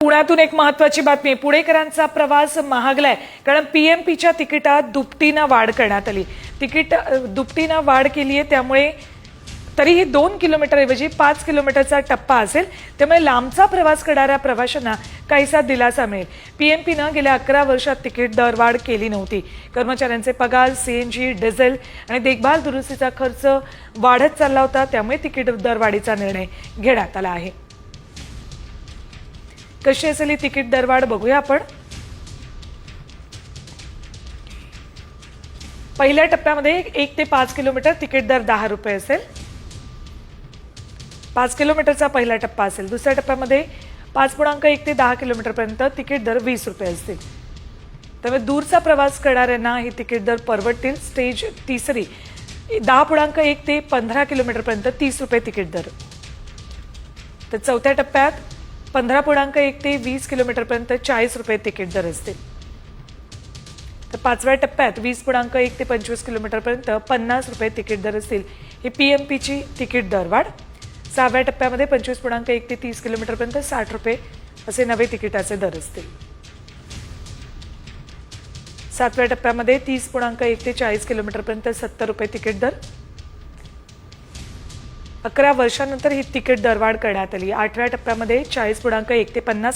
पुण्यातून एक महत्त्वाची बातमी. पुणेकरांचा प्रवास महागलाय कारण पीएमपीच्या तिकिटात दुपटीनं वाढ करण्यात आली. तिकीट दुपटीनं वाढ केली आहे, त्यामुळे तरीही 2 किलोमीटरऐवजी 5 किलोमीटरचा टप्पा असेल, त्यामुळे लांबचा प्रवास करणाऱ्या प्रवाशांना काहीसा दिलासा मिळेल. पीएमपीनं गेल्या 11 वर्षात तिकीट दरवाढ केली नव्हती. कर्मचाऱ्यांचे पगार, सीएनजी, डिझेल आणि देखभाल दुरुस्तीचा खर्च वाढत चालला होता, त्यामुळे तिकीट दरवाढीचा निर्णय घेण्यात आला आहे. कशी असेल ही तिकीट दरवाढ बघूया आपण. पहिल्या टप्प्यामध्ये 1 ते 5 किलोमीटर तिकीट दर 10 रुपये असेल. 5 किलोमीटरचा पहिला टप्पा असेल. दुसऱ्या टप्प्यामध्ये 5.1 ते 10 किलोमीटरपर्यंत तिकीट दर 20 रुपये असतील. त्यामुळे दूरचा प्रवास करणाऱ्यांना हे तिकीट दर परवडतील. स्टेज तिसरी 10.1 ते 15 किलोमीटरपर्यंत 30 रुपये तिकीट दर. तर चौथ्या टप्प्यात 15.1 ते 20 किलोमीटरपर्यंत 40 रुपये तिकीट दर असतील. तर पाचव्या टप्प्यात 20.1 ते 25 किलोमीटरपर्यंत 50 रुपये तिकीट दर असतील. ही पीएमपीची तिकीट दरवाढ. सहाव्या टप्प्यामध्ये 25.1 ते 30 किलोमीटरपर्यंत 60 रुपये असे नवे तिकिटाचे दर असतील. सातव्या टप्प्यामध्ये 30.1 ते 40 किलोमीटरपर्यंत 70 रुपये तिकीट दर. 11 वर्षांनंतर ही तिकीट दरवाढ करण्यात आली. 8व्या टप्प्यामध्ये 40.1 ते 50